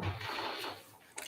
Hey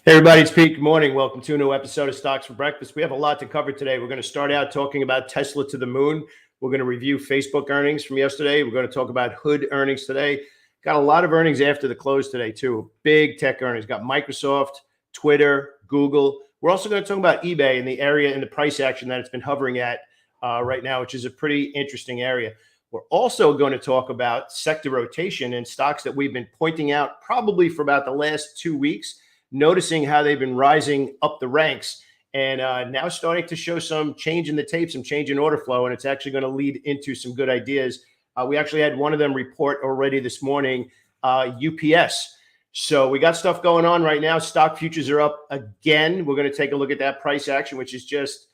everybody, it's Pete. Good morning. Welcome to a new episode of Stocks for Breakfast. We have a lot to cover today. We're going to start out talking about Tesla to the moon. We're going to review Facebook earnings from yesterday. We're going to talk about Hood earnings today. Got a lot of earnings after the close today too. Big tech earnings. Got Microsoft, Twitter, Google. We're also going to talk about eBay and the area and the price action that it's been hovering at right now, which is a pretty interesting area. We're also going to talk about sector rotation and stocks that we've been pointing out probably for about the last 2 weeks, noticing how they've been rising up the ranks and now starting to show some change in the tape, some change in order flow, and it's actually going to lead into some good ideas. We actually had one of them report already this morning, UPS. So we got stuff going on right now. Stock futures are up again. We're going to take a look at that price action, which is just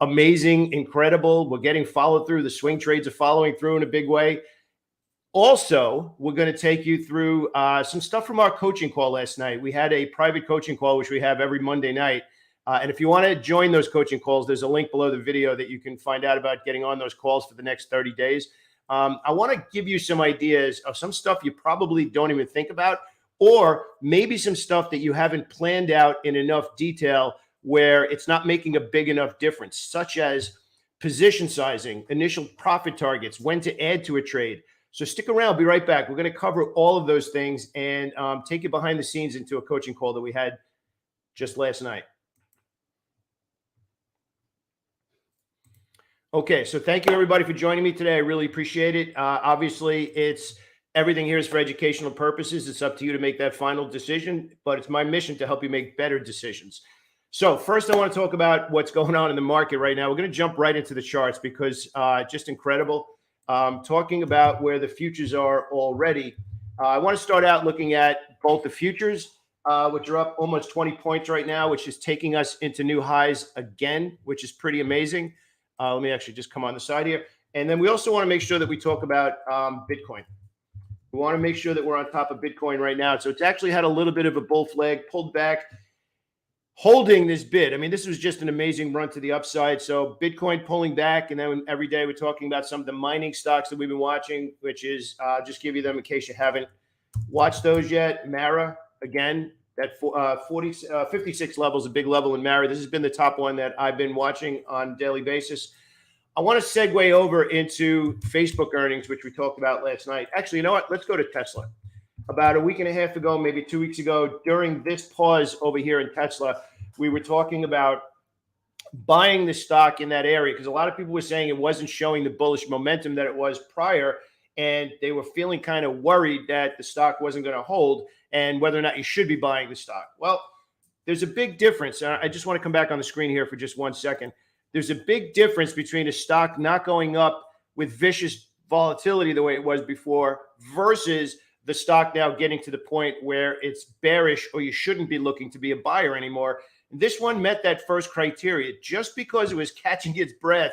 amazing, incredible. We're getting followed through. The swing trades are following through in a big way. Also, we're going to take you through some stuff from our coaching call last night. We had a private coaching call, which we have every Monday night. And if you want to join those coaching calls, there's a link below the video that you can find out about getting on those calls for the next 30 days. I want to give you some ideas of some stuff you probably don't even think about, or maybe some stuff that you haven't planned out in enough detail where it's not making a big enough difference, such as position sizing, initial profit targets, when to add to a trade. So stick around. Be right back. We're going to cover all of those things and take you behind the scenes into a coaching call that we had just last night. Okay, so thank you everybody for joining me today. I really appreciate it. Obviously, everything here is for educational purposes. It's up to you to make that final decision, but it's my mission to help you make better decisions. So first, I want to talk about what's going on in the market right now. We're going to jump right into the charts because just incredible. Talking about where the futures are already. I want to start out looking at both the futures, which are up almost 20 points right now, which is taking us into new highs again, which is pretty amazing. Let me actually just come on the side here. And then we also want to make sure that we talk about Bitcoin. We want to make sure that we're on top of Bitcoin right now. So it's actually had a little bit of a bull flag, pulled back, holding this bid. I mean, this was just an amazing run to the upside. So Bitcoin pulling back, and then every day we're talking about some of the mining stocks that we've been watching, which is just give you them in case you haven't watched those yet. Mara, again, that 56 level is a big level in Mara. This has been the top one that I've been watching on a daily basis. I want to segue over into Facebook earnings, which we talked about last night. Actually, you know what? Let's go to Tesla. About a week and a half ago, maybe 2 weeks ago, during this pause over here in Tesla, we were talking about buying the stock in that area because a lot of people were saying it wasn't showing the bullish momentum that it was prior, and they were feeling kind of worried that the stock wasn't going to hold and whether or not you should be buying the stock. Well, there's a big difference. I just want to come back on the screen here for just 1 second. There's a big difference between a stock not going up with vicious volatility the way it was before versus the stock now getting to the point where it's bearish or you shouldn't be looking to be a buyer anymore. This one met that first criteria. Just because it was catching its breath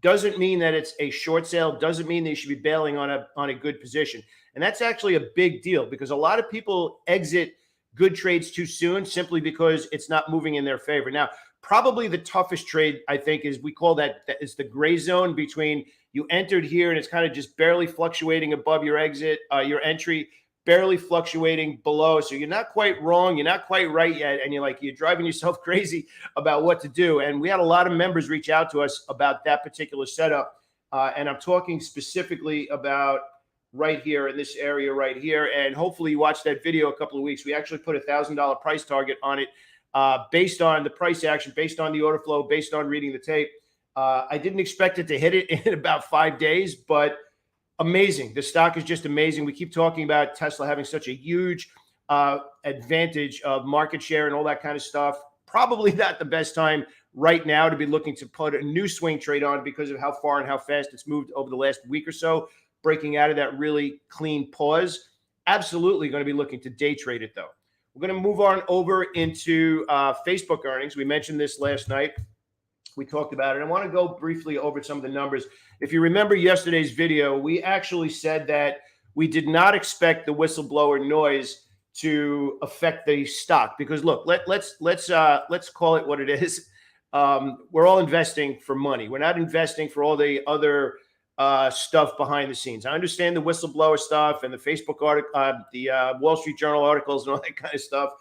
doesn't mean that it's a short sale, doesn't mean they should be bailing on a good position. And that's actually a big deal because a lot of people exit good trades too soon simply because it's not moving in their favor. Now, probably the toughest trade, I think, is we call that is the gray zone between you entered here and it's kind of just barely fluctuating above your exit, your entry, barely fluctuating below. So you're not quite wrong. You're not quite right yet. And you're driving yourself crazy about what to do. And we had a lot of members reach out to us about that particular setup. And I'm talking specifically about right here in this area right here. And hopefully you watched that video a couple of weeks. We actually put $1,000 price target on it based on the price action, based on the order flow, based on reading the tape. I didn't expect it to hit it in about 5 days, but amazing. The stock is just amazing. We keep talking about Tesla having such a huge advantage of market share and all that kind of stuff. Probably not the best time right now to be looking to put a new swing trade on because of how far and how fast it's moved over the last week or so, breaking out of that really clean pause. Absolutely going to be looking to day trade it, though. We're going to move on over into Facebook earnings. We mentioned this last night. We talked about it. I want to go briefly over some of the numbers. If you remember yesterday's video, we actually said that we did not expect the whistleblower noise to affect the stock because look, let's call it what it is. We're all investing for money. We're not investing for all the other stuff behind the scenes. I understand the whistleblower stuff and the Facebook article, the Wall Street Journal articles and all that kind of stuff.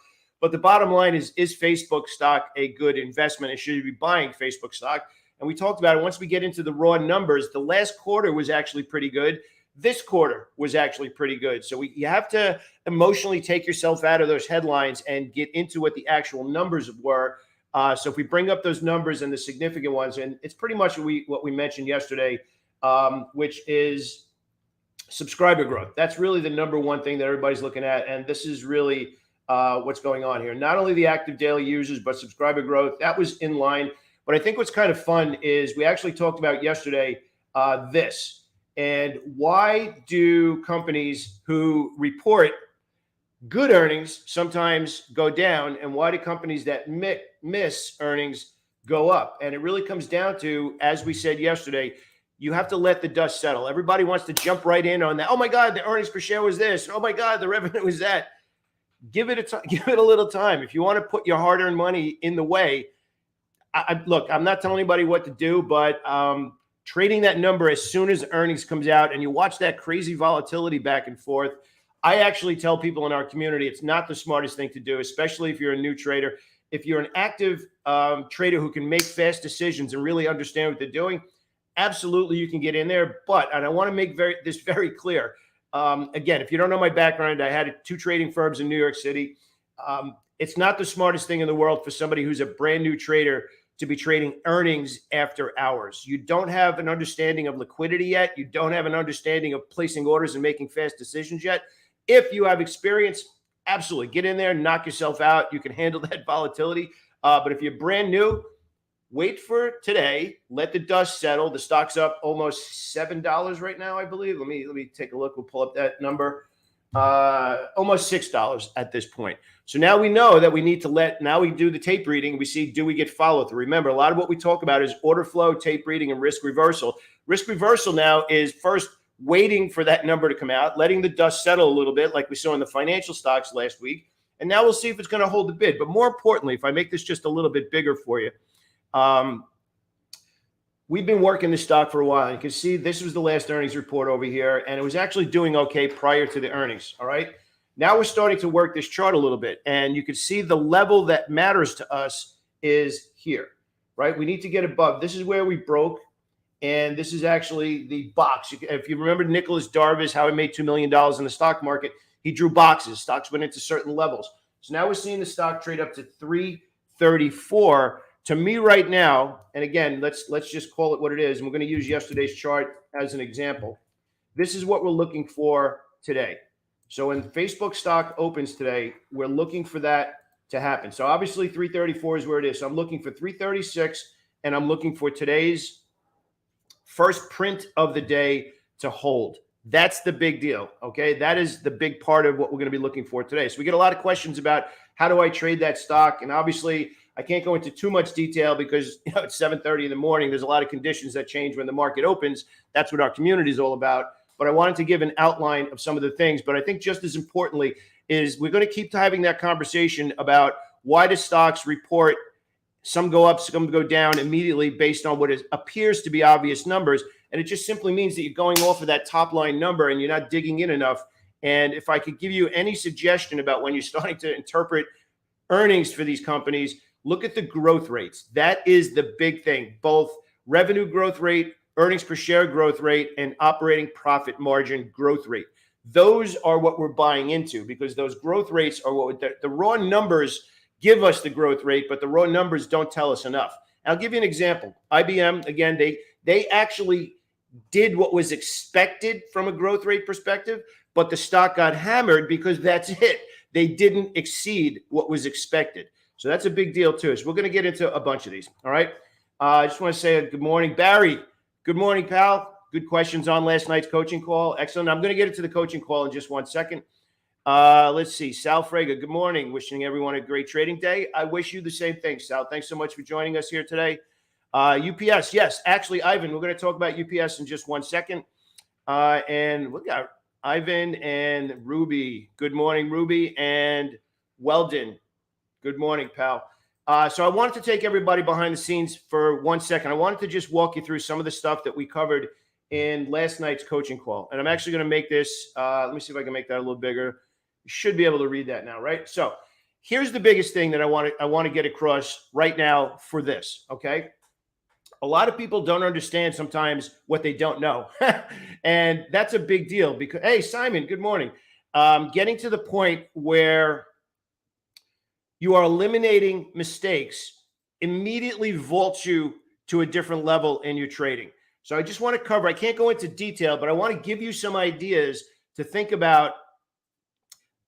But the bottom line is Facebook stock a good investment? And should you be buying Facebook stock? And we talked about it. Once we get into the raw numbers, the last quarter was actually pretty good. This quarter was actually pretty good. So you have to emotionally take yourself out of those headlines and get into what the actual numbers were. So if we bring up those numbers and the significant ones, and it's pretty much what we mentioned yesterday, which is subscriber growth. That's really the number one thing that everybody's looking at. And this is really what's going on here. Not only the active daily users, but subscriber growth. That was in line. But I think what's kind of fun is we actually talked about yesterday this. And why do companies who report good earnings sometimes go down? And why do companies that miss earnings go up? And it really comes down to, as we said yesterday, you have to let the dust settle. Everybody wants to jump right in on that. Oh my God, the earnings per share was this. Oh my God, the revenue was that. Give it a little time. If you want to put your hard-earned money in the way, look, I'm not telling anybody what to do, but trading that number as soon as earnings comes out and you watch that crazy volatility back and forth, I actually tell people in our community it's not the smartest thing to do, especially if you're a new trader. If you're an active trader who can make fast decisions and really understand what they're doing, absolutely you can get in there. But, and I want to make this very clear, again, if you don't know my background, I had 2 trading firms in New York City. It's not the smartest thing in the world for somebody who's a brand new trader to be trading earnings after hours. You don't have an understanding of liquidity yet. You don't have an understanding of placing orders and making fast decisions yet. If you have experience, absolutely get in there, knock yourself out. You can handle that volatility. But if you're brand new, wait for today. Let the dust settle. The stock's up almost $7 right now, I believe. Let me take a look. We'll pull up that number. Almost $6 at this point. So now we know that we need to now we do the tape reading. We see, do we get follow through? Remember, a lot of what we talk about is order flow, tape reading, and risk reversal. Risk reversal now is first waiting for that number to come out, letting the dust settle a little bit like we saw in the financial stocks last week. And now we'll see if it's going to hold the bid. But more importantly, if I make this just a little bit bigger for you, we've been working this stock for a while. You can see this was the last earnings report over here, and it was actually doing okay prior to the earnings. All right. Now we're starting to work this chart a little bit, and you can see the level that matters to us is here, right? We need to get above. This is where we broke, and this is actually the box. If you remember Nicholas Darvis, how he made $2 million in the stock market, he drew boxes. Stocks went into certain levels. So now we're seeing the stock trade up to 334. To me right now, and again, let's just call it what it is, and we're going to use yesterday's chart as an example. This is what we're looking for today. So when Facebook stock opens today, we're looking for that to happen. So obviously 334 is where it is. So I'm looking for 336, and I'm looking for today's first print of the day to hold. That's the big deal, okay? That is the big part of what we're going to be looking for today. So we get a lot of questions about how do I trade that stock? And obviously I can't go into too much detail because it's 7:30 in the morning. There's a lot of conditions that change when the market opens. That's what our community is all about. But I wanted to give an outline of some of the things. But I think just as importantly is we're going to keep having that conversation about why do stocks report, some go up, some go down immediately based on what appears to be obvious numbers. And it just simply means that you're going off of that top line number and you're not digging in enough. And if I could give you any suggestion about when you're starting to interpret earnings for these companies, look at the growth rates. That is the big thing, both revenue growth rate, earnings per share growth rate, and operating profit margin growth rate. Those are what we're buying into because those growth rates are what the raw numbers give us the growth rate, but the raw numbers don't tell us enough. I'll give you an example. IBM, again, they actually did what was expected from a growth rate perspective, but the stock got hammered because that's it. They didn't exceed what was expected. So that's a big deal too. So we're going to get into a bunch of these. All right. I just want to say good morning, Barry. Good morning, pal. Good questions on last night's coaching call. Excellent. I'm going to get into the coaching call in just 1 second. Let's see. Sal Fraga, good morning. Wishing everyone a great trading day. I wish you the same thing, Sal. Thanks so much for joining us here today. UPS. Yes, actually, Ivan, we're going to talk about UPS in just 1 second. And we got Ivan and Ruby. Good morning, Ruby and Weldon. Good morning, pal. So I wanted to take everybody behind the scenes for 1 second. I wanted to just walk you through some of the stuff that we covered in last night's coaching call. And I'm actually going to make this, let me see if I can make that a little bigger. You should be able to read that now, right? So here's the biggest thing that I want to get across right now for this, okay? A lot of people don't understand sometimes what they don't know. And that's a big deal because, hey, Simon, good morning. Getting to the point where you are eliminating mistakes immediately vaults you to a different level in your trading. So I just want to cover, I can't go into detail, but I want to give you some ideas to think about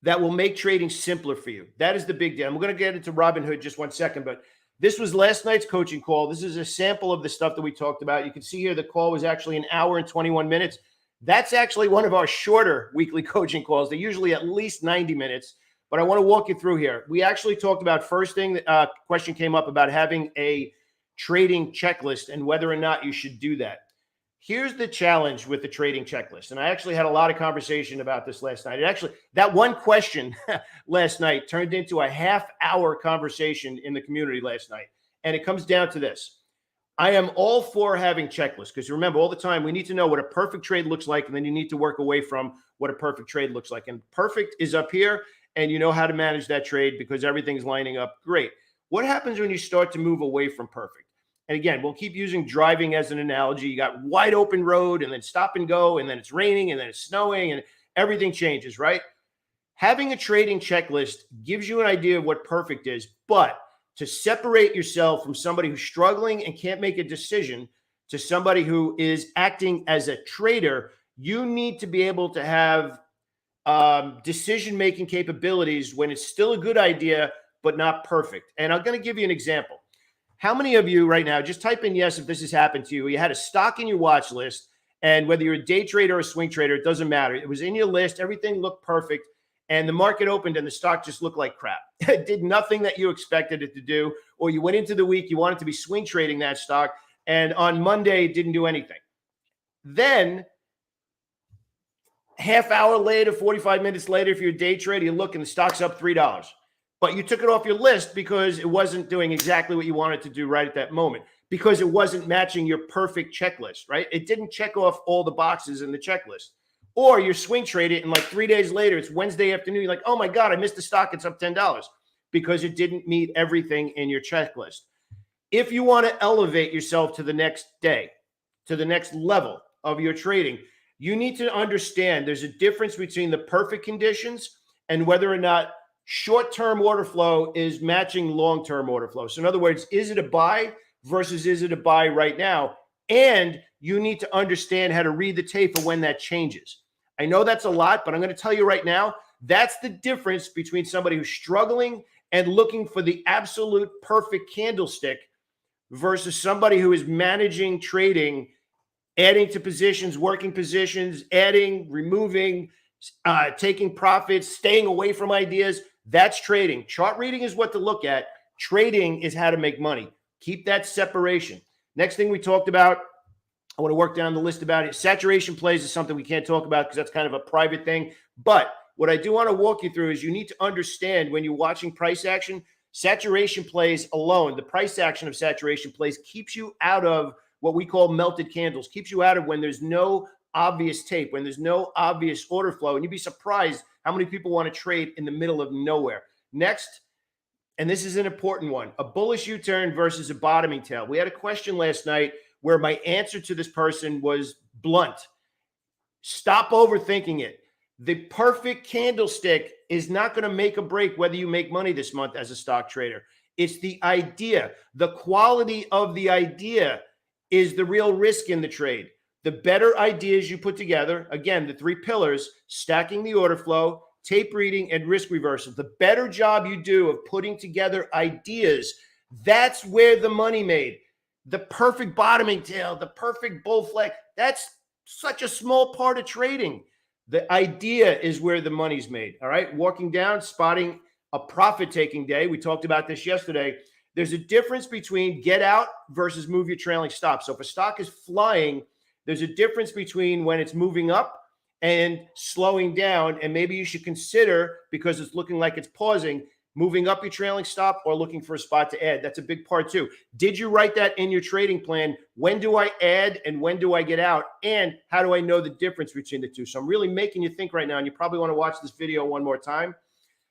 that will make trading simpler for you. That is the big deal. I'm going to get into Robinhood just 1 second, but this was last night's coaching call. This is a sample of the stuff that we talked about. You can see here the call was actually 1 hour and 21 minutes. That's actually one of our shorter weekly coaching calls. They're usually at least 90 minutes, but I want to walk you through here. We actually talked about first thing, question came up about having a trading checklist and whether or not you should do that. Here's the challenge with the trading checklist. And I actually had a lot of conversation about this last night. That one question last night turned into a half-hour conversation in the community last night. And it comes down to this. I am all for having checklists because remember, all the time, we need to know what a perfect trade looks like, and then you need to work away from what a perfect trade looks like. And perfect is up here, and you know how to manage that trade because everything's lining up great. What happens when you start to move away from perfect? And again, we'll keep using driving as an analogy. You got wide open road and then stop and go, and then it's raining and then it's snowing and everything changes, right? Having a trading checklist gives you an idea of what perfect is, but to separate yourself from somebody who's struggling and can't make a decision to somebody who is acting as a trader, you need to be able to have decision-making capabilities when it's still a good idea, but not perfect. And I'm going to give you an example. How many of you right now, just type in yes if this has happened to you. You had a stock in your watch list, and whether you're a day trader or a swing trader, it doesn't matter. It was in your list. Everything looked perfect, and the market opened, and the stock just looked like crap. It did nothing that you expected it to do, or you went into the week, you wanted to be swing trading that stock, and on Monday, it didn't do anything. Then, half hour later, 45 minutes later, if you're a day trader, you look, and the stock's up $3. But you took it off your list because it wasn't doing exactly what you wanted to do right at that moment, because it wasn't matching your perfect checklist, right? It didn't check off all the boxes in the checklist. Or you're swing trading, and like 3 days later, it's Wednesday afternoon, you're like, oh my God, I missed the stock, it's up $10 because it didn't meet everything in your checklist. If you want to elevate yourself to the next day, to the next level of your trading, you need to understand there's a difference between the perfect conditions and whether or not short-term order flow is matching long-term order flow. So in other words, is it a buy versus is it a buy right now? And you need to understand how to read the tape of when that changes. I know that's a lot, but I'm going to tell you right now, that's the difference between somebody who's struggling and looking for the absolute perfect candlestick versus somebody who is managing trading, adding to positions, working positions, adding, removing, taking profits, staying away from ideas. That's trading. Chart reading is what to look at. Trading is how to make money. Keep that separation. Next thing we talked about, I want to work down the list about it. Saturation plays is something we can't talk about because that's kind of a private thing. But what I do want to walk you through is you need to understand when you're watching price action, saturation plays alone, the price action of saturation plays keeps you out of what we call melted candles, keeps you out of when there's no obvious tape, when there's no obvious order flow. And you'd be surprised how many people want to trade in the middle of nowhere. Next, and this is an important one, a bullish U-turn versus a bottoming tail. We had a question last night where my answer to this person was blunt. Stop overthinking it. The perfect candlestick is not going to make or break whether you make money this month as a stock trader. It's the idea. The quality of the idea is the real risk in the trade. The better ideas you put together, again, the 3 pillars, stacking the order flow, tape reading, and risk reversal. The better job you do of putting together ideas, that's where the money made. The perfect bottoming tail, the perfect bull flag, that's such a small part of trading. The idea is where the money's made, all right? Walking down, spotting a profit-taking day. We talked about this yesterday. There's a difference between get out versus move your trailing stop. So if a stock is flying, there's a difference between when it's moving up and slowing down, and maybe you should consider, because it's looking like it's pausing, moving up your trailing stop or looking for a spot to add. That's a big part too. Did you write that in your trading plan? When do I add and when do I get out? And how do I know the difference between the two? So I'm really making you think right now, and you probably want to watch this video one more time.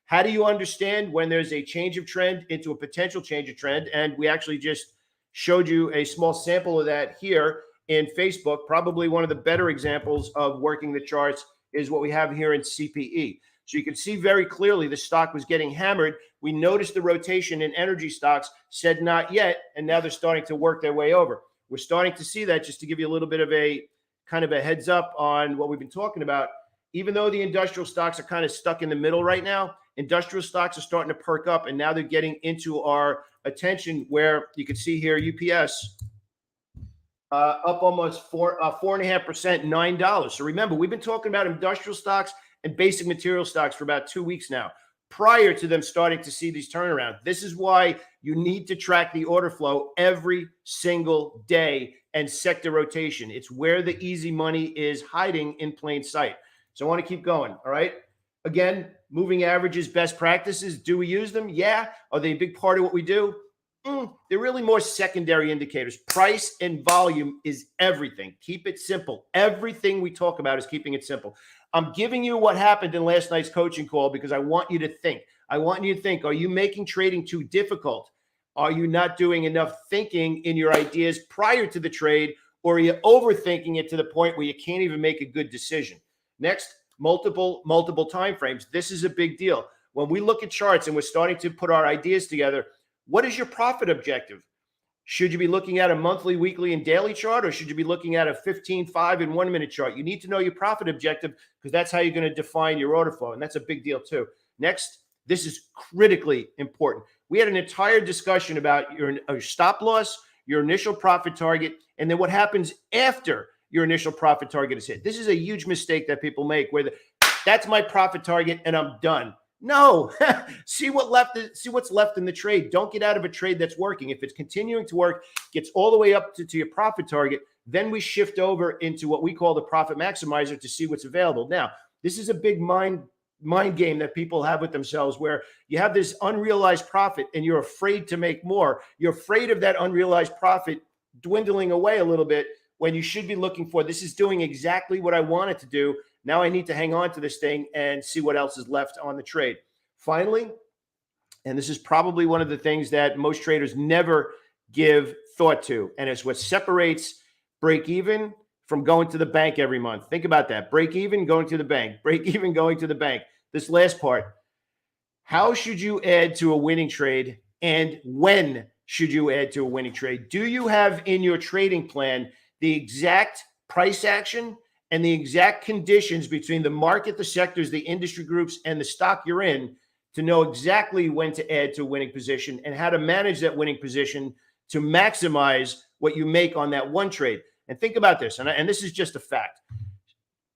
How do you understand when there's a change of trend into a potential change of trend? And we actually just showed you a small sample of that here in Facebook. Probably one of the better examples of working the charts is what we have here in CPE. So you can see very clearly the stock was getting hammered. We noticed the rotation in energy stocks, said not yet, and now they're starting to work their way over. We're starting to see that, just to give you a little bit of a kind of a heads up on what we've been talking about. Even though the industrial stocks are kind of stuck in the middle right now, industrial stocks are starting to perk up, and now they're getting into our attention, where you can see here UPS up almost 4.5%, $9. So remember, we've been talking about industrial stocks and basic material stocks for about 2 weeks now, prior to them starting to see these turnarounds. This is why you need to track the order flow every single day and sector rotation. It's where the easy money is hiding in plain sight. So I want to keep going. All right. Again, moving averages, best practices. Do we use them? Yeah. Are they a big part of what we do? They're really more secondary indicators. Price and volume is everything. Keep it simple. Everything we talk about is keeping it simple. I'm giving you what happened in last night's coaching call because I want you to think. I want you to think, are you making trading too difficult? Are you not doing enough thinking in your ideas prior to the trade? Or are you overthinking it to the point where you can't even make a good decision? Next, multiple time frames. This is a big deal. When we look at charts and we're starting to put our ideas together, what is your profit objective? Should you be looking at a monthly, weekly, and daily chart, or should you be looking at a 15, 5, and 1 minute chart? You need to know your profit objective, because that's how you're going to define your order flow, and that's a big deal too. Next, this is critically important. We had an entire discussion about your stop loss, your initial profit target, and then what happens after your initial profit target is hit. This is a huge mistake that people make, where that's my profit target and I'm done. No, see what's left in the trade. Don't get out of a trade that's working. If it's continuing to work, gets all the way up to your profit target, then we shift over into what we call the profit maximizer to see what's available. Now, this is a big mind game that people have with themselves, where you have this unrealized profit and you're afraid to make more. You're afraid of that unrealized profit dwindling away a little bit, when you should be looking for, this is doing exactly what I want it to do. Now I need to hang on to this thing and see what else is left on the trade. Finally, and this is probably one of the things that most traders never give thought to, and it's what separates break even from going to the bank every month. Think about that. Break even, going to the bank. Break even, going to the bank. This last part. How should you add to a winning trade, and when should you add to a winning trade? Do you have in your trading plan the exact price action and the exact conditions between the market, the sectors, the industry groups, and the stock you're in, to know exactly when to add to a winning position and how to manage that winning position to maximize what you make on that one trade? And think about this, and this is just a fact.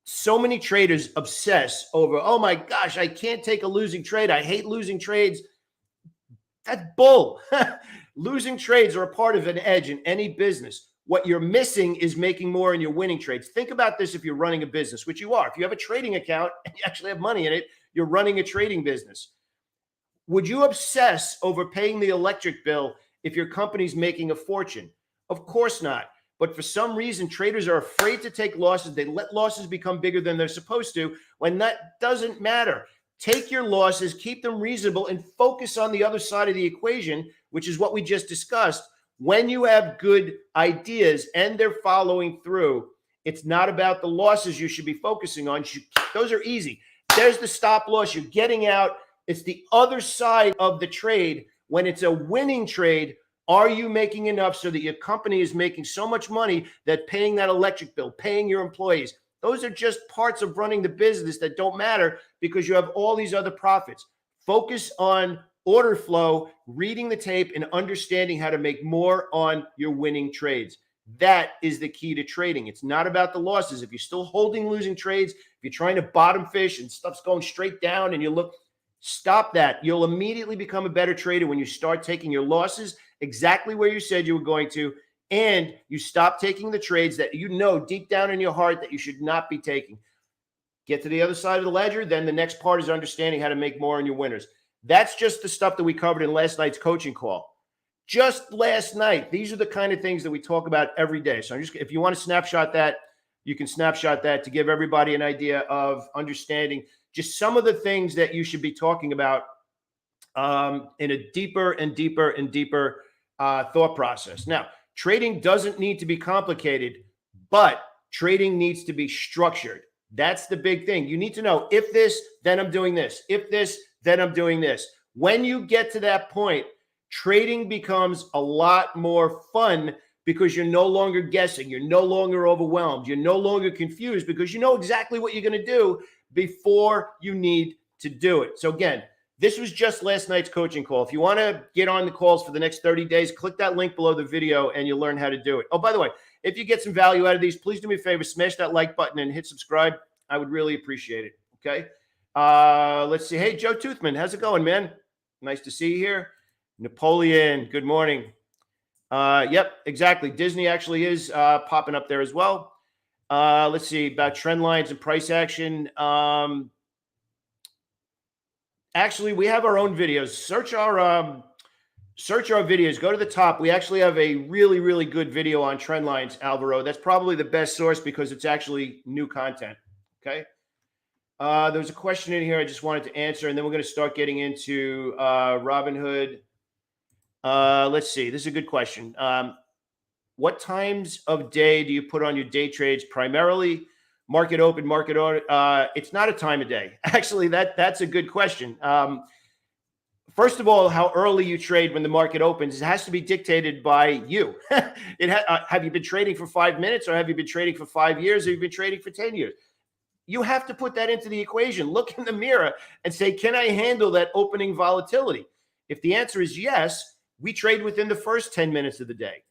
So many traders obsess over, oh my gosh, I can't take a losing trade. I hate losing trades. That's bull. Losing trades are a part of an edge in any business. What you're missing is making more in your winning trades. Think about this if you're running a business, which you are. If you have a trading account and you actually have money in it, you're running a trading business. Would you obsess over paying the electric bill if your company's making a fortune? Of course not. But for some reason, traders are afraid to take losses. They let losses become bigger than they're supposed to, when that doesn't matter. Take your losses, keep them reasonable, and focus on the other side of the equation, which is what we just discussed. When you have good ideas and they're following through, it's not about the losses you should be focusing on. Those are easy. There's the stop loss. You're getting out. It's the other side of the trade. When it's a winning trade, are you making enough so that your company is making so much money that paying that electric bill, paying your employees, those are just parts of running the business that don't matter, because you have all these other profits. Focus on order flow, reading the tape, and understanding how to make more on your winning trades. That is the key to trading. It's not about the losses. If you're still holding losing trades, if you're trying to bottom fish and stuff's going straight down and you look, stop that. You'll immediately become a better trader when you start taking your losses exactly where you said you were going to, and you stop taking the trades that you know deep down in your heart that you should not be taking. Get to the other side of the ledger, then the next part is understanding how to make more on your winners. That's just the stuff that we covered in last night's coaching call. Just last night. These are the kind of things that we talk about every day. So if you want to snapshot that, you can snapshot that to give everybody an idea of understanding just some of the things that you should be talking about in a deeper and deeper and deeper thought process. Now, trading doesn't need to be complicated, but trading needs to be structured. That's the big thing. You need to know, if this, then I'm doing this. If this, then I'm doing this. When you get to that point, trading becomes a lot more fun because you're no longer guessing. You're no longer overwhelmed. You're no longer confused because you know exactly what you're going to do before you need to do it. So again, this was just last night's coaching call. If you want to get on the calls for the next 30 days, click that link below the video and you'll learn how to do it. Oh, by the way, if you get some value out of these, please do me a favor, smash that like button and hit subscribe. I would really appreciate it. Okay. Let's see. Hey, Joe Toothman, how's it going, man? Nice to see you here. Napoleon, good morning. Yep, exactly. Disney actually is popping up there as well. Let's see about trend lines and price action. Actually, we have our own videos. Search our videos. Go to the top. We actually have a really, really good video on trend lines, Alvaro. That's probably the best source because it's actually new content. Okay. There was a question in here I just wanted to answer, and then we're going to start getting into Robinhood. Let's see. This is a good question. What times of day do you put on your day trades? Primarily market open, market order. It's not a time of day. Actually, that's a good question. First of all, how early you trade when the market opens, it has to be dictated by you. Have you been trading for 5 minutes, or have you been trading for 5 years, or have you been trading for 10 years? You have to put that into the equation. Look in the mirror and say, can I handle that opening volatility? If the answer is yes, we trade within the first 10 minutes of the day.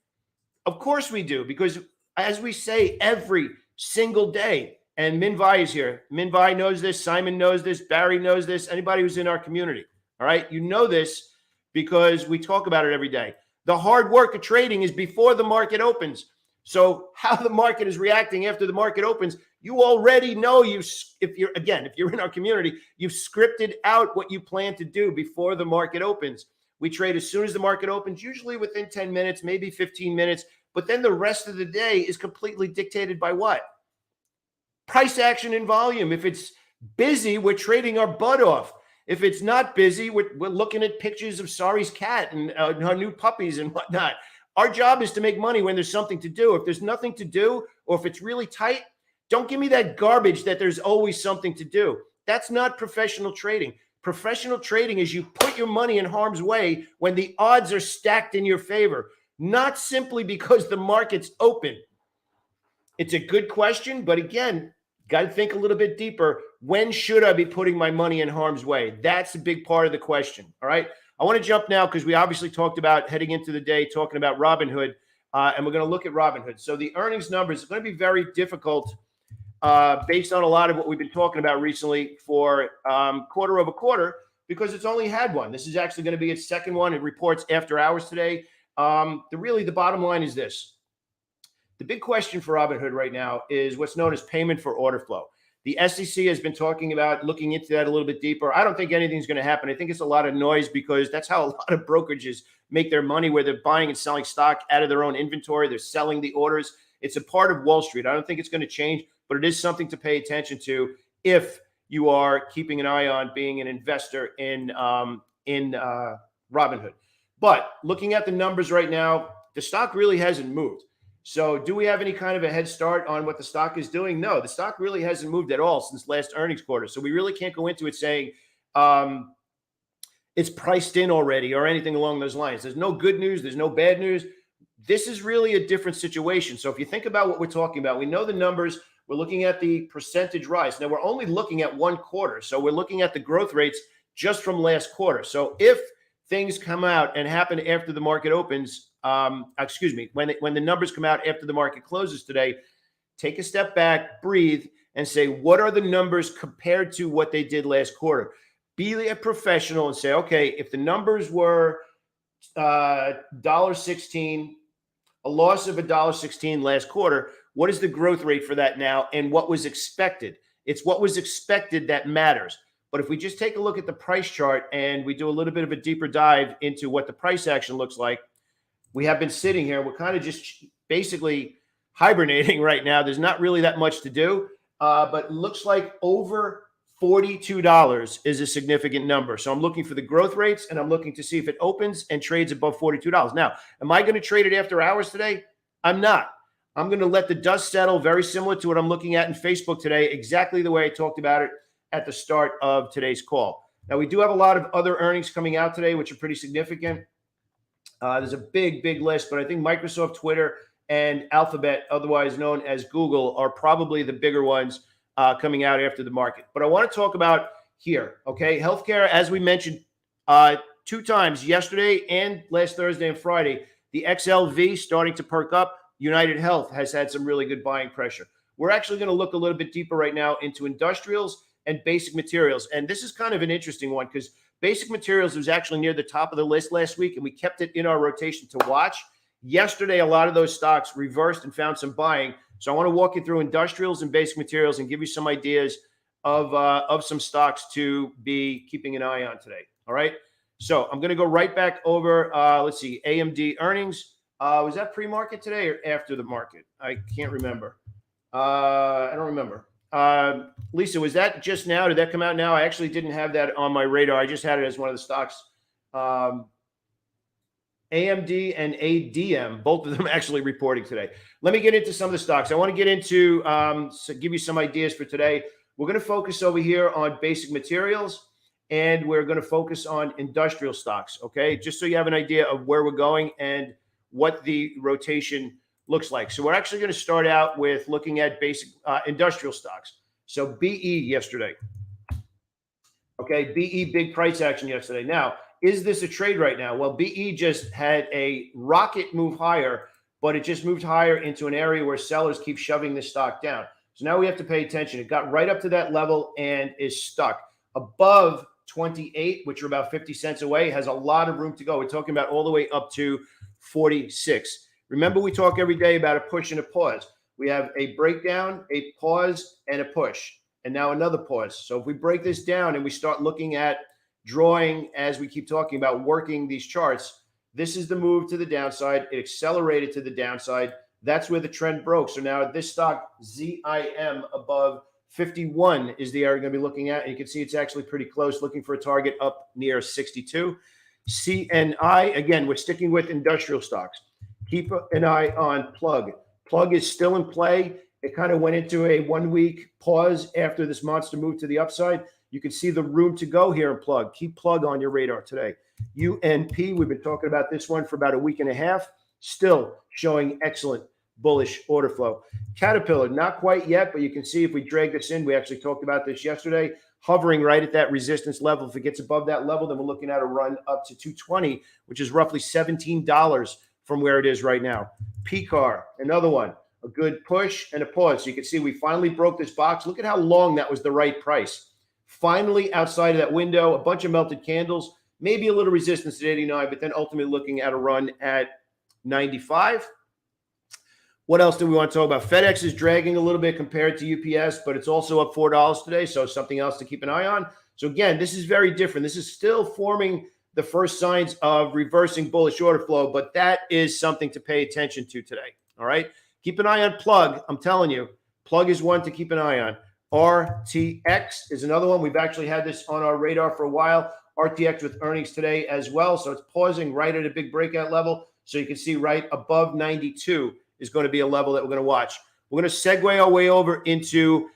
Of course we do, because as we say every single day, and Minvai is here. Minvai knows this. Simon knows this. Barry knows this. Anybody who's in our community. All right. You know this because we talk about it every day. The hard work of trading is before the market opens. So how the market is reacting after the market opens, you already know. If you're in our community, you've scripted out what you plan to do before the market opens. We trade as soon as the market opens, usually within 10 minutes, maybe 15 minutes. But then the rest of the day is completely dictated by what? Price action and volume. If it's busy, we're trading our butt off. If it's not busy, we're looking at pictures of Sari's cat and her new puppies and whatnot. Our job is to make money when there's something to do. If there's nothing to do, or if it's really tight, don't give me that garbage that there's always something to do. That's not professional trading. Professional trading is you put your money in harm's way when the odds are stacked in your favor, not simply because the market's open. It's a good question, but again, got to think a little bit deeper. When should I be putting my money in harm's way? That's a big part of the question. All right. I want to jump now because we obviously talked about heading into the day, talking about Robinhood, and we're going to look at Robinhood. So the earnings numbers are going to be very difficult based on a lot of what we've been talking about recently for quarter over quarter, because it's only had one. This is actually going to be its second one. It reports after hours today. The bottom line is this. The big question for Robinhood right now is what's known as payment for order flow. The SEC has been talking about looking into that a little bit deeper. I don't think anything's going to happen. I think it's a lot of noise because that's how a lot of brokerages make their money, where they're buying and selling stock out of their own inventory. They're selling the orders. It's a part of Wall Street. I don't think it's going to change, but it is something to pay attention to if you are keeping an eye on being an investor in Robinhood. But looking at the numbers right now, the stock really hasn't moved. So do we have any kind of a head start on what the stock is doing? No, the stock really hasn't moved at all since last earnings quarter. So we really can't go into it saying it's priced in already or anything along those lines. There's no good news. There's no bad news. This is really a different situation. So if you think about what we're talking about, we know the numbers. We're looking at the percentage rise. Now, we're only looking at one quarter. So we're looking at the growth rates just from last quarter. So if things come out and happen after the market opens, when the numbers come out after the market closes today, take a step back, breathe, and say, what are the numbers compared to what they did last quarter? Be a professional and say, okay, if the numbers were $1.16, a loss of $1.16 last quarter, what is the growth rate for that now, and what was expected? It's what was expected that matters. But if we just take a look at the price chart and we do a little bit of a deeper dive into what the price action looks like, we have been sitting here. We're kind of just basically hibernating right now. There's not really that much to do, but it looks like over $42 is a significant number. So I'm looking for the growth rates, and I'm looking to see if it opens and trades above $42. Now, am I going to trade it after hours today? I'm not. I'm going to let the dust settle, very similar to what I'm looking at in Facebook today, exactly the way I talked about it at the start of today's call. Now, we do have a lot of other earnings coming out today, which are pretty significant. There's a big list, but I think Microsoft, Twitter, and Alphabet, otherwise known as Google, are probably the bigger ones coming out after the market. But I want to talk about here, okay? Healthcare, as we mentioned 2 times, yesterday and last Thursday and Friday, the XLV starting to perk up. United Health has had some really good buying pressure. We're actually going to look a little bit deeper right now into industrials and basic materials. And this is kind of an interesting one because basic materials was actually near the top of the list last week, and we kept it in our rotation to watch. Yesterday, a lot of those stocks reversed and found some buying. So I want to walk you through industrials and basic materials and give you some ideas of some stocks to be keeping an eye on today. All right. So I'm going to go right back over. Let's see, Amd Earnings. Was that pre-market today or after the market? I can't remember. I don't remember. Lisa, was that just now? Did that come out now? I actually didn't have that on my radar. I just had it as one of the stocks. AMD and ADM, both of them actually reporting today. Let me get into some of the stocks. I want to get into, give you some ideas for today. We're going to focus over here on basic materials, and we're going to focus on industrial stocks, okay? Just so you have an idea of where we're going and what the rotation looks like. So we're actually going to start out with looking at basic industrial stocks. So BE yesterday. Okay, BE, big price action yesterday. Now, is this a trade right now? Well, BE just had a rocket move higher, but it just moved higher into an area where sellers keep shoving this stock down. So now we have to pay attention. It got right up to that level and is stuck above 28, which are about 50 cents away, has a lot of room to go. We're talking about all the way up to 46. Remember, we talk every day about a push and a pause. We have a breakdown, a pause, and a push, and now another pause. So if we break this down and we start looking at drawing, as we keep talking about working these charts, this is the move to the downside. It accelerated to the downside. That's where the trend broke. So now this stock, ZIM, above 51 is the area we're going to be looking at. And you can see it's actually pretty close, looking for a target up near 62. CNI, again, we're sticking with industrial stocks. Keep an eye on Plug. Plug is still in play. It kind of went into a 1-week pause after this monster move to the upside. You can see the room to go here in Plug. Keep Plug on your radar today. UNP, we've been talking about this one for about a week and a half, still showing excellent bullish order flow. Caterpillar, not quite yet, but you can see if we drag this in, we actually talked about this yesterday, hovering right at that resistance level. If it gets above that level, then we're looking at a run up to 220, which is roughly $17 from where it is right now. PCAR, another one, a good push and a pause. So you can see we finally broke this box. Look at how long that was the right price. Finally, outside of that window, a bunch of melted candles, maybe a little resistance at 89, but then ultimately looking at a run at 95. What else do we want to talk about? FedEx is dragging a little bit compared to UPS, but it's also up $4 today, so something else to keep an eye on. So again, this is very different. This is still forming the first signs of reversing bullish order flow, but that is something to pay attention to today, all right? Keep an eye on Plug. I'm telling you, Plug is one to keep an eye on. RTX is another one. We've actually had this on our radar for a while. RTX with earnings today as well, so it's pausing right at a big breakout level. So you can see right above 92 is going to be a level that we're going to watch. We're going to segue our way over into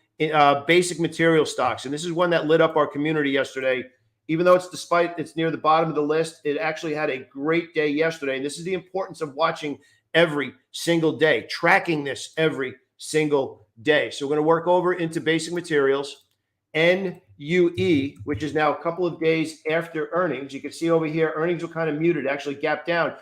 basic material stocks. And this is one that lit up our community yesterday. Even though it's near the bottom of the list, it actually had a great day yesterday. And this is the importance of watching every single day, tracking this every single day. So we're going to work over into basic materials. NUE, which is now a couple of days after earnings. You can see over here, earnings were kind of muted, actually gapped down.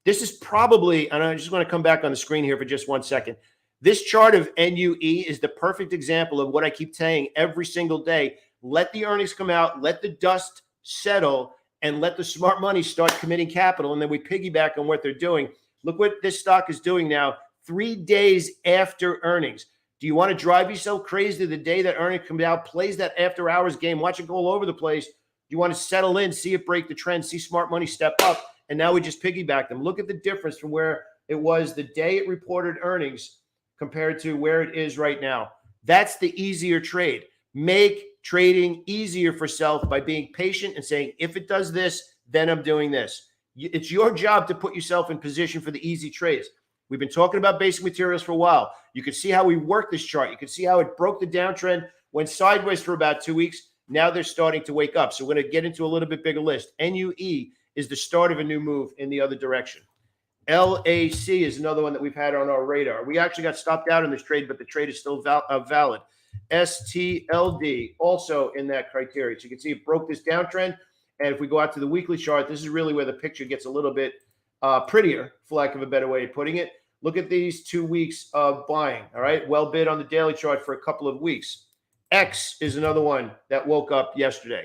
This is probably, and I just want to come back on the screen here for just 1 second. This chart of NUE is the perfect example of what I keep saying every single day. Let the earnings come out, let the dust settle, and let the smart money start committing capital, and then we piggyback on what they're doing. Look what this stock is doing now, 3 days after earnings. Do you want to drive yourself crazy the day that earnings comes out, plays that after hours game, watch it go all over the place? Do you want to settle in, see it break the trend, see smart money step up, and now we just piggyback them? Look at the difference from where it was the day it reported earnings compared to where it is right now. That's the easier trade. Make trading easier for self by being patient and saying, if it does this, then I'm doing this. It's your job to put yourself in position for the easy trades. We've been talking about basic materials for a while. You can see how we work this chart. You can see how it broke the downtrend, went sideways for about 2 weeks. Now they're starting to wake up. So we're going to get into a little bit bigger list. NUE is the start of a new move in the other direction. LAC is another one that we've had on our radar. We actually got stopped out in this trade, but the trade is still valid. STLD also in that criteria. So you can see it broke this downtrend. And if we go out to the weekly chart, this is really where the picture gets a little bit prettier, for lack of a better way of putting it. Look at these 2 weeks of buying. All right. Well bid on the daily chart for a couple of weeks. X is another one that woke up yesterday.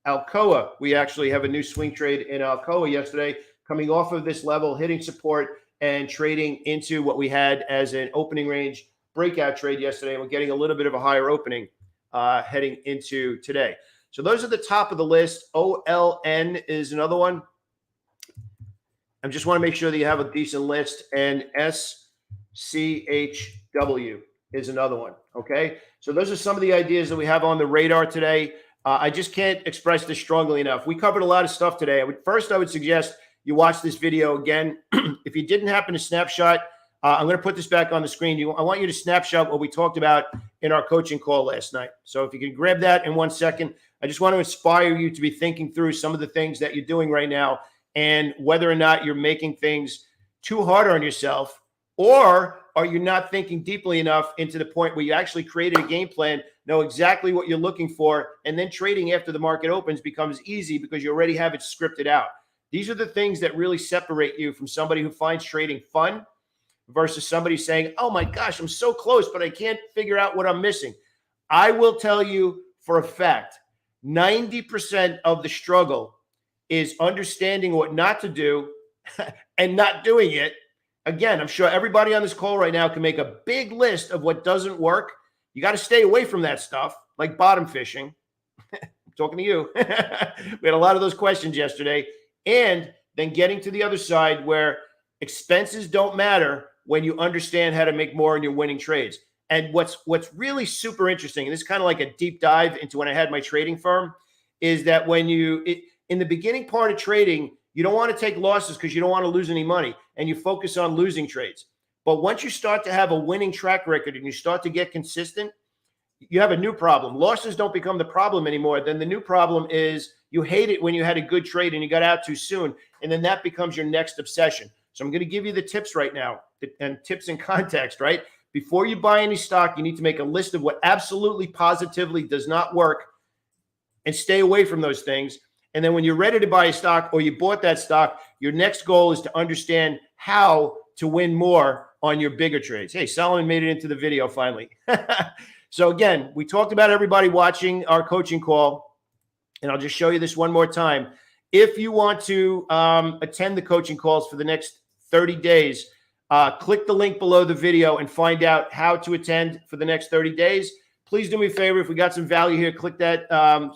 Alcoa, we actually have a new swing trade in Alcoa yesterday, coming off of this level, hitting support and trading into what we had as an opening range breakout trade yesterday. And we're getting a little bit of a higher opening heading into today. So those are the top of the list. OLN is another one. I just want to make sure that you have a decent list. And SCHW is another one. Okay. So those are some of the ideas that we have on the radar today. I just can't express this strongly enough. We covered a lot of stuff today. I would suggest you watch this video again. If you didn't happen to snapshot, I'm going to put this back on the screen. I want you to snapshot what we talked about in our coaching call last night. So if you can grab that in 1 second, I just want to inspire you to be thinking through some of the things that you're doing right now and whether or not you're making things too hard on yourself, or are you not thinking deeply enough into the point where you actually created a game plan, know exactly what you're looking for, and then trading after the market opens becomes easy because you already have it scripted out. These are the things that really separate you from somebody who finds trading fun versus somebody saying, oh my gosh, I'm so close, but I can't figure out what I'm missing. I will tell you for a fact, 90% of the struggle is understanding what not to do and not doing it. Again, I'm sure everybody on this call right now can make a big list of what doesn't work. You got to stay away from that stuff, like bottom fishing. I'm talking to you. We had a lot of those questions yesterday. And then getting to the other side where expenses don't matter when you understand how to make more in your winning trades. And what's really super interesting, and this is kind of like a deep dive into when I had my trading firm, is that when in the beginning part of trading, you don't want to take losses because you don't want to lose any money, and you focus on losing trades. But once you start to have a winning track record and you start to get consistent, you have a new problem. Losses don't become the problem anymore. Then the new problem is you hate it when you had a good trade and you got out too soon, and then that becomes your next obsession. So I'm going to give you the tips right now, and tips in context, right? Before you buy any stock, you need to make a list of what absolutely positively does not work and stay away from those things. And then when you're ready to buy a stock or you bought that stock, your next goal is to understand how to win more on your bigger trades. Hey, Solomon made it into the video finally. So again, we talked about everybody watching our coaching call, and I'll just show you this one more time. If you want to attend the coaching calls for the next 30 days, click the link below the video and find out how to attend for the next 30 days. Please do me a favor. If we got some value here, click that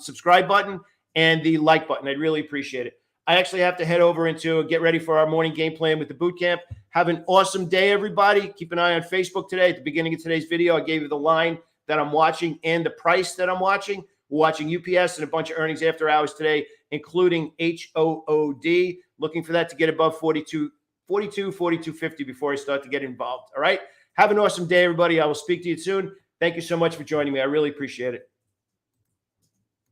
subscribe button and the like button. I'd really appreciate it. I actually have to head over into get ready for our morning game plan with the boot camp. Have an awesome day, everybody. Keep an eye on Facebook today. At the beginning of today's video, I gave you the line that I'm watching and the price that I'm watching. We're watching UPS and a bunch of earnings after hours today, including HOOD. Looking for that to get above 42.50 before I start to get involved. All right. Have an awesome day, everybody. I will speak to you soon. Thank you so much for joining me. I really appreciate it.